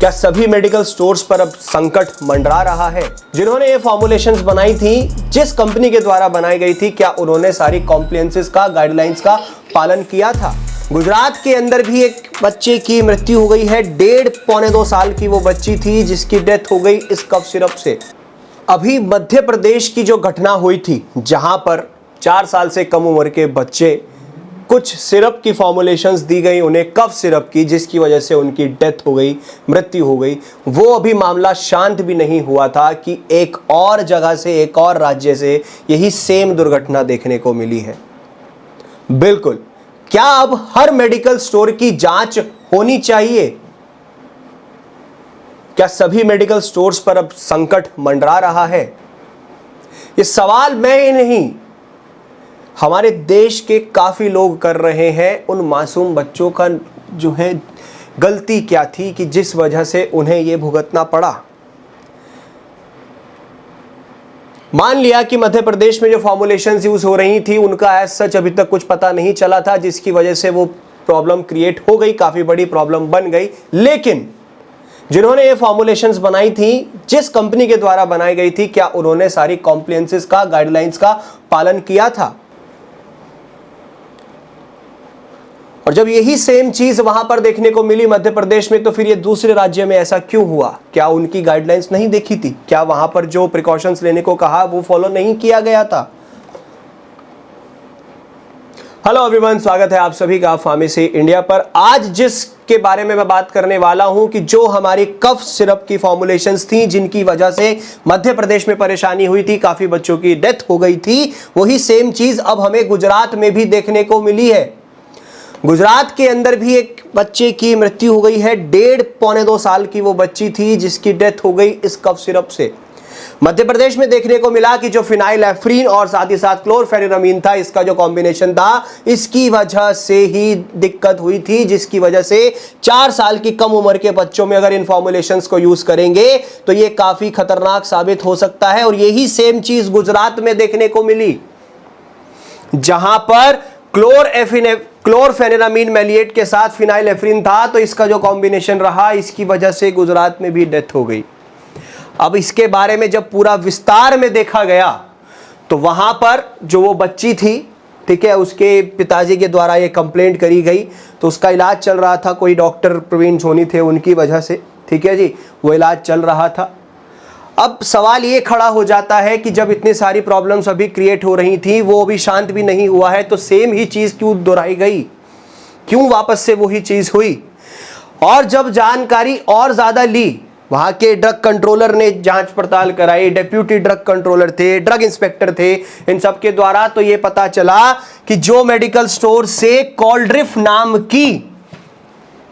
क्या सभी medical stores पर अब संकट मंडरा रहा है? जिन्होंने ये फॉर्मुलेशंस बनाई थी, जिस कंपनी के द्वारा बनाई गई थी, क्या उन्होंने सारी कॉम्प्लायंसेस का, गाइडलाइंस का पालन किया था? गुजरात के अंदर भी एक बच्चे की मृत्यु हो गई है। 1.5-2 साल की वो बच्ची थी जिसकी डेथ हो गई इस कफ सिरप से। अभी मध्य प्रदेश की जो घटना हुई थी, जहां पर 4 साल से कम उम्र के बच्चे कुछ सिरप की फॉर्मुलेशंस दी गई उन्हें, कफ सिरप की, जिसकी वजह से उनकी डेथ हो गई, मृत्यु हो गई। वो अभी मामला शांत भी नहीं हुआ था कि एक और जगह से, एक और राज्य से यही सेम दुर्घटना देखने को मिली है। बिल्कुल, क्या अब हर मेडिकल स्टोर की जांच होनी चाहिए? क्या सभी मेडिकल स्टोर्स पर अब संकट मंडरा रहा है? ये सवाल मैं ही नहीं, हमारे देश के काफी लोग कर रहे हैं। उन मासूम बच्चों का जो है गलती क्या थी कि जिस वजह से उन्हें यह भुगतना पड़ा। मान लिया कि मध्य प्रदेश में जो फॉर्मुलेशंस यूज हो रही थी उनका एज सच अभी तक कुछ पता नहीं चला था, जिसकी वजह से वो प्रॉब्लम क्रिएट हो गई, काफी बड़ी प्रॉब्लम बन गई। लेकिन जिन्होंने ये फॉर्मुलेशंस बनाई थी, जिस कंपनी के द्वारा बनाई गई थी, क्या उन्होंने सारी कॉम्प्लायंसेस का, गाइडलाइंस का पालन किया था? और जब यही सेम चीज वहां पर देखने को मिली मध्य प्रदेश में, तो फिर ये दूसरे राज्य में ऐसा क्यों हुआ? क्या उनकी गाइडलाइंस नहीं देखी थी? क्या वहां पर जो प्रिकॉशंस लेने को कहा वो फॉलो नहीं किया गया था? हेलो एवरीवन, स्वागत है आप सभी का फार्मेसी इंडिया पर। आज जिसके बारे में मैं बात करने वाला हूं कि जो हमारी कफ सिरप की फॉर्मुलेशंस थी, जिनकी वजह से मध्य प्रदेश में परेशानी हुई थी, काफी बच्चों की डेथ हो गई थी, वही सेम चीज अब हमें गुजरात में भी देखने को मिली है। गुजरात के अंदर भी एक बच्चे की मृत्यु हो गई है। 1.5-2 साल की वो बच्ची थी जिसकी डेथ हो गई इस कफ सिरप से। मध्य प्रदेश में देखने को मिला कि जो फिनाइलेफ्रीन और साथ ही साथ क्लोरफेनिरामीन था, इसका जो कॉम्बिनेशन था, इसकी वजह से ही दिक्कत हुई थी, जिसकी वजह से 4 साल की कम उम्र के बच्चों में अगर इन फॉर्मुलेशंस को यूज करेंगे तो ये काफी खतरनाक साबित हो सकता है। और यही सेम चीज गुजरात में देखने को मिली, जहां पर क्लोरफेनिरामीन मैलिएट के साथ फिनाइलेफ्रीन था, तो इसका जो कॉम्बिनेशन रहा, इसकी वजह से गुजरात में भी डेथ हो गई। अब इसके बारे में जब पूरा विस्तार में देखा गया तो वहां पर जो वो बच्ची थी, ठीक है, उसके पिताजी के द्वारा ये कंप्लेंट करी गई, तो उसका इलाज चल रहा था। कोई डॉक्टर प्रवीण सोनी थे, उनकी वजह से, ठीक है जी, वो इलाज चल रहा था। अब सवाल ये खड़ा हो जाता है कि जब इतनी सारी प्रॉब्लम्स अभी क्रिएट हो रही थी, वो अभी शांत भी नहीं हुआ है, तो सेम ही चीज क्यों दोहराई गई? क्यों वापस से वही चीज हुई? और जब जानकारी और ज्यादा ली, वहां के ड्रग कंट्रोलर ने जांच पड़ताल कराई, डेप्यूटी ड्रग कंट्रोलर थे, ड्रग इंस्पेक्टर थे, इन सब के द्वारा तो ये पता चला कि जो मेडिकल स्टोर से कॉल्ड्रिफ नाम की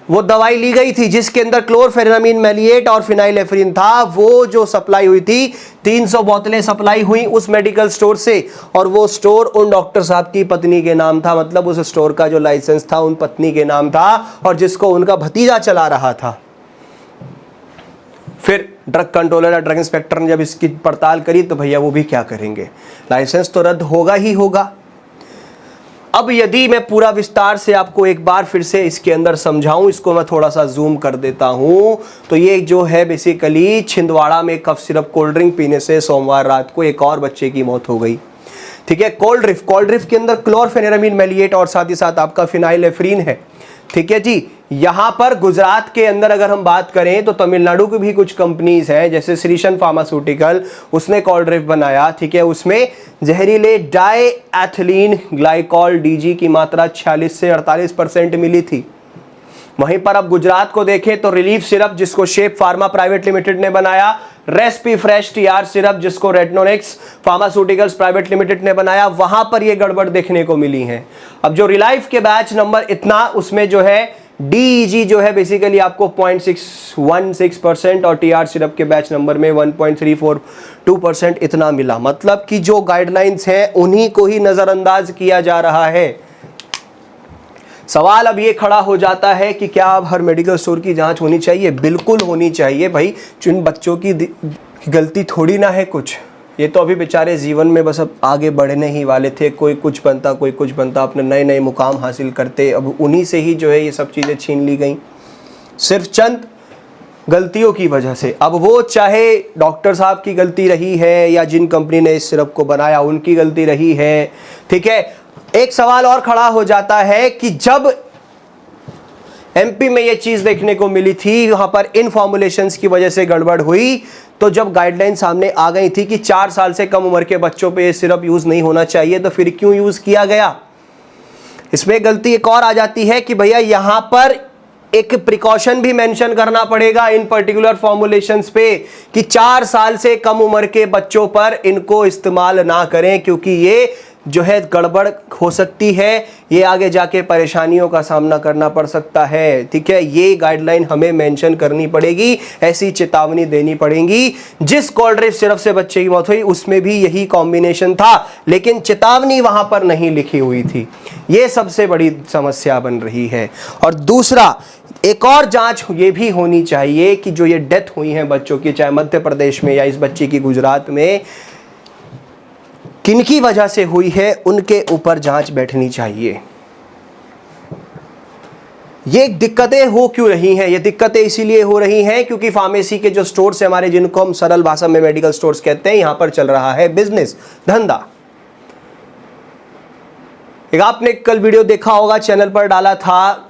वो दवाई ली गई थी, जिसके अंदर क्लोरफेनिरामीन मैलिएट और फिनाइलेफ्रीन था, वो जो सप्लाई हुई थी, 300 बोतलें सप्लाई हुई उस मेडिकल स्टोर से। और वो स्टोर उन डॉक्टर साहब की पत्नी के नाम था, मतलब उस स्टोर का जो लाइसेंस था उन पत्नी के नाम था, और जिसको उनका भतीजा चला रहा था। फिर ड्रग कंट्रोलर या ड्रग इंस्पेक्टर ने जब इसकी पड़ताल करी, तो भैया वो भी क्या करेंगे, लाइसेंस तो रद्द होगा ही होगा। अब यदि मैं पूरा विस्तार से आपको एक बार फिर से इसके अंदर समझाऊं, इसको मैं थोड़ा सा जूम कर देता हूं, तो ये जो है बेसिकली छिंदवाड़ा में कफ सिरप कोल्ड ड्रिंक पीने से सोमवार रात को एक और बच्चे की मौत हो गई, ठीक है। कोल्ड ड्रिंक के अंदर क्लोरफेनिरामीन मैलिएट और साथ ही साथ आपका फिनाइलेफ्रीन है, ठीक है जी। यहां पर गुजरात के अंदर अगर हम बात करें तो तमिलनाडु की भी कुछ कंपनीज हैं, जैसे श्रीशन फार्मास्यूटिकल, उसने कोल्ड्रिफ बनाया, ठीक है। उसमें जहरीले डाईएथिलीन ग्लाइकॉल डीजी की मात्रा 46 से 48% मिली थी। वहीं पर अब गुजरात को देखें तो रिलीफ सिरप, जिसको शेप फार्मा प्राइवेट लिमिटेड ने बनाया, रेस्पी फ्रेश टीआर सिरप, जिसको रेडनोनिक्स फार्मास्यूटिकल्स प्राइवेट लिमिटेड ने बनाया, वहां पर ये गड़बड़ देखने को मिली है। अब जो रिलाइफ के बैच नंबर इतना, उसमें जो है डीईजी जो है बेसिकली आपको 0.616% और टीआर सिरप के बैच नंबर में 1.342% इतना मिला। मतलब कि जो गाइडलाइंस हैं उन्हीं को ही नजरअंदाज किया जा रहा है। सवाल अब ये खड़ा हो जाता है कि क्या अब हर मेडिकल स्टोर की जांच होनी चाहिए? बिल्कुल होनी चाहिए भाई, जिन बच्चों की गलती थोड़ी ना है कुछ। ये तो अभी बेचारे जीवन में बस अब आगे बढ़ने ही वाले थे, कोई कुछ बनता, कोई कुछ बनता, अपने नए नए मुकाम हासिल करते। अब उन्हीं से ही जो है ये सब चीज़ें छीन ली गई। सिर्फ चंद गलतियों की वजह से। अब वो चाहे डॉक्टर साहब की गलती रही है या जिन कंपनी ने इस सिरप को बनाया उनकी गलती रही है, ठीक है। एक सवाल और खड़ा हो जाता है कि जब एमपी में ये चीज देखने को मिली थी, वहां पर इन फॉर्मुलेशंस की वजह से गड़बड़ हुई, तो जब गाइडलाइन सामने आ गई थी कि 4 साल से कम उम्र के बच्चों पे ये सिरप यूज नहीं होना चाहिए, तो फिर क्यों यूज किया गया? इसमें गलती एक और आ जाती है कि भैया यहां पर एक प्रिकॉशन भी मेंशन करना पड़ेगा इन पर्टिकुलर फॉर्मुलेशंस पे कि 4 साल से कम उम्र के बच्चों पर इनको इस्तेमाल ना करें, क्योंकि ये जो है गड़बड़ हो सकती है, ये आगे जाके परेशानियों का सामना करना पड़ सकता है, ठीक है। ये गाइडलाइन हमें मेंशन करनी पड़ेगी, ऐसी चेतावनी देनी पड़ेगी। जिस कोल्ड ड्रिंक सिरप से बच्चे की मौत हुई उसमें भी यही कॉम्बिनेशन था, लेकिन चेतावनी वहां पर नहीं लिखी हुई थी। ये सबसे बड़ी समस्या बन रही है। और दूसरा, एक और जांच ये भी होनी चाहिए कि जो ये डेथ हुई है बच्चों की, चाहे मध्य प्रदेश में या इस बच्चे की गुजरात में, किनकी वजह से हुई है उनके ऊपर जांच बैठनी चाहिए। ये दिक्कतें हो क्यों रही हैं? ये दिक्कतें इसीलिए हो रही हैं क्योंकि फार्मेसी के जो स्टोर्स है हमारे, जिनको हम सरल भाषा में मेडिकल स्टोर्स कहते हैं, यहां पर चल रहा है बिजनेस, धंधा। एक आपने कल वीडियो देखा होगा, चैनल पर डाला था,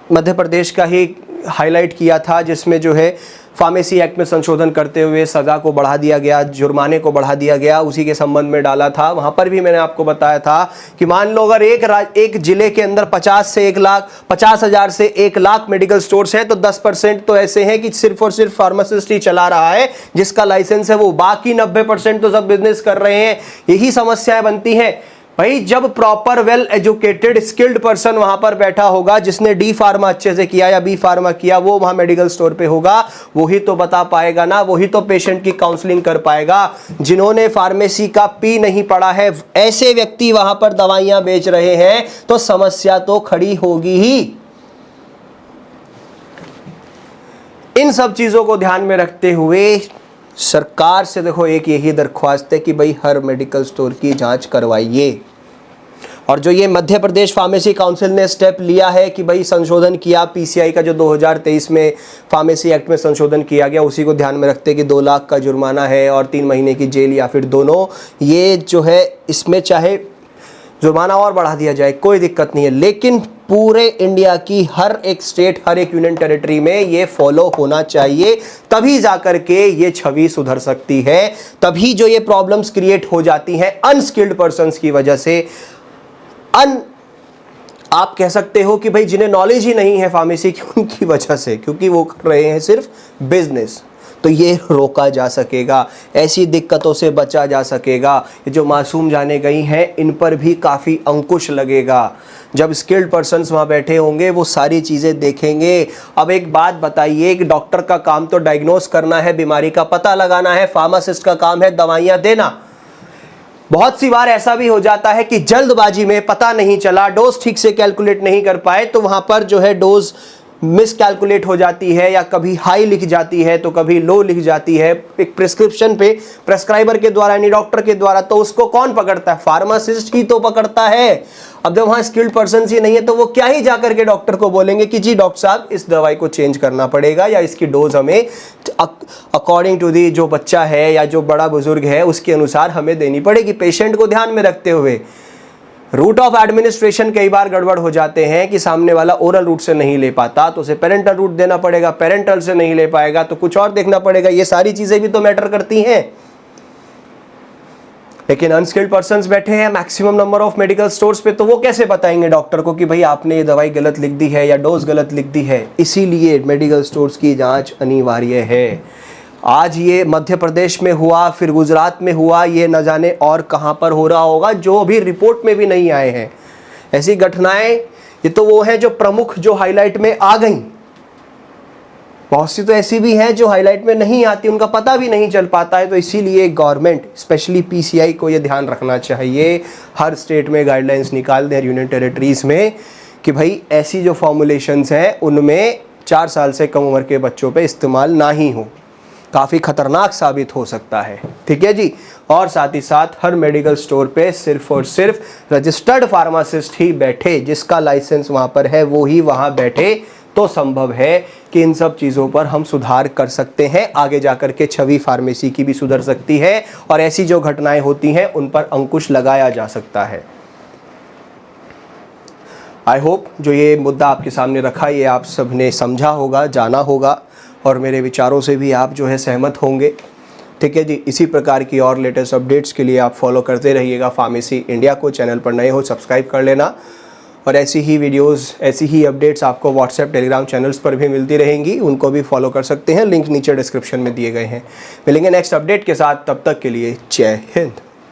मध्य प्रदेश का ही हाईलाइट किया था, जिसमें जो है फार्मेसी एक्ट में संशोधन करते हुए सज़ा को बढ़ा दिया गया, जुर्माने को बढ़ा दिया गया, उसी के संबंध में डाला था। वहाँ पर भी मैंने आपको बताया था कि मान लो अगर एक जिले के अंदर 50,000 से 1 लाख मेडिकल स्टोर्स हैं, तो 10% तो ऐसे हैं कि सिर्फ और सिर्फ फार्मासिस्ट ही चला रहा है, जिसका लाइसेंस है वो, बाकी 90% तो सब बिजनेस कर रहे हैं। यही समस्याएं बनती हैं भाई। जब proper well educated skilled person वहां पर बैठा होगा, जिसने डी फार्मा अच्छे से किया या बी फार्मा किया, वो वहां मेडिकल स्टोर पे होगा, वही तो बता पाएगा ना, वही तो पेशेंट की काउंसलिंग कर पाएगा। जिन्होंने फार्मेसी का पी नहीं पढ़ा है, ऐसे व्यक्ति वहां पर दवाइयां बेच रहे हैं, तो समस्या तो खड़ी होगी ही। इन सब चीजों को ध्यान में रखते हुए सरकार से देखो एक यही दरख्वास्त है कि भाई हर मेडिकल स्टोर की जांच करवाइए। और जो ये मध्य प्रदेश फार्मेसी काउंसिल ने स्टेप लिया है कि भाई संशोधन किया पीसीआई का, जो 2023 में फार्मेसी एक्ट में संशोधन किया गया, उसी को ध्यान में रखते कि 2 लाख का जुर्माना है और 3 महीने की जेल या फिर दोनों, ये जो है इसमें चाहे जुर्माना और बढ़ा दिया जाए, कोई दिक्कत नहीं है, लेकिन पूरे इंडिया की हर एक स्टेट, हर एक यूनियन टेरिटरी में ये फॉलो होना चाहिए, तभी जाकर के ये छवि सुधर सकती है। तभी जो ये प्रॉब्लम्स क्रिएट हो जाती हैं अनस्किल्ड पर्संस की वजह से, आप कह सकते हो कि भाई जिन्हें नॉलेज ही नहीं है फार्मेसी की, उनकी वजह से, क्योंकि वो कर रहे हैं सिर्फ बिजनेस, तो ये रोका जा सकेगा, ऐसी दिक्कतों से बचा जा सकेगा। ये जो मासूम जाने गई हैं, इन पर भी काफ़ी अंकुश लगेगा। जब स्किल्ड पर्सन्स वहाँ बैठे होंगे, वो सारी चीज़ें देखेंगे। अब एक बात बताइए कि डॉक्टर का काम तो डायग्नोस करना है, बीमारी का पता लगाना है, फार्मासिस्ट का काम है दवाइयाँ देना। बहुत सी बार ऐसा भी हो जाता है कि जल्दबाजी में पता नहीं चला, डोज ठीक से कैलकुलेट नहीं कर पाए, तो वहाँ पर जो है डोज मिस कैलकुलेट हो जाती है, या कभी हाई लिख जाती है तो कभी लो लिख जाती है एक प्रिस्क्रिप्शन पे, प्रेस्क्राइबर के द्वारा यानी डॉक्टर के द्वारा। तो उसको कौन पकड़ता है? फार्मासिस्ट ही तो पकड़ता है। अब जब वहाँ स्किल्ड पर्सन ही नहीं है, तो वो क्या ही जाकर के डॉक्टर को बोलेंगे कि जी डॉक्टर साहब इस दवाई को चेंज करना पड़ेगा, या इसकी डोज हमें अकॉर्डिंग टू दी जो बच्चा है या जो बड़ा बुजुर्ग है उसके अनुसार हमें देनी पड़ेगी, पेशेंट को ध्यान में रखते हुए। रूट ऑफ एडमिनिस्ट्रेशन कई बार गड़बड़ हो जाते हैं कि सामने वाला ओरल रूट से नहीं ले पाता तो उसे पेरेंटल रूट देना पड़ेगा, पेरेंटल से नहीं ले पाएगा तो कुछ और देखना पड़ेगा। ये सारी चीजें भी तो मैटर करती हैं। लेकिन अनस्किल्ड पर्सन्स बैठे हैं maximum number of medical stores पे, तो वो कैसे बताएंगे डॉक्टर को कि भाई आपने ये दवाई गलत लिख दी है या डोज गलत लिख दी है। इसीलिए मेडिकल स्टोर्स की जांच अनिवार्य है। आज ये मध्य प्रदेश में हुआ, फिर गुजरात में हुआ, ये न जाने और कहां पर हो रहा होगा जो अभी रिपोर्ट में भी नहीं आए हैं। ऐसी घटनाएं ये तो वो हैं जो प्रमुख, जो हाईलाइट में आ गई। बहुत सी तो ऐसी भी हैं जो हाईलाइट में नहीं आती, उनका पता भी नहीं चल पाता है। तो इसीलिए गवर्नमेंट स्पेशली पीसीआई को ये ध्यान रखना चाहिए, हर स्टेट में गाइडलाइंस निकाल दें, यूनियन टेरिटरीज में, कि भाई ऐसी जो फॉर्मुलेशंस हैं उनमें 4 साल से कम उम्र के बच्चों पे इस्तेमाल ना ही हो, काफ़ी खतरनाक साबित हो सकता है। ठीक है जी। और साथ ही साथ हर मेडिकल स्टोर पे सिर्फ और सिर्फ रजिस्टर्ड फार्मासिस्ट ही बैठे, जिसका लाइसेंस वहाँ पर है वो ही वहाँ बैठे, तो संभव है कि इन सब चीज़ों पर हम सुधार कर सकते हैं। आगे जाकर के छवि फार्मेसी की भी सुधर सकती है और ऐसी जो घटनाएं होती हैं उन पर अंकुश लगाया जा सकता है। आई होप जो ये मुद्दा आपके सामने रखा ये आप सब ने समझा होगा, जाना होगा और मेरे विचारों से भी आप जो है सहमत होंगे। ठीक है जी, इसी प्रकार की और लेटेस्ट अपडेट्स के लिए आप फॉलो करते रहिएगा फार्मेसी इंडिया को। चैनल पर नए हो सब्सक्राइब कर लेना और ऐसी ही वीडियोस, ऐसी ही अपडेट्स आपको व्हाट्सएप, टेलीग्राम चैनल्स पर भी मिलती रहेंगी, उनको भी फॉलो कर सकते हैं। लिंक नीचे डिस्क्रिप्शन में दिए गए हैं। मिलेंगे नेक्स्ट अपडेट के साथ, तब तक के लिए जय हिंद।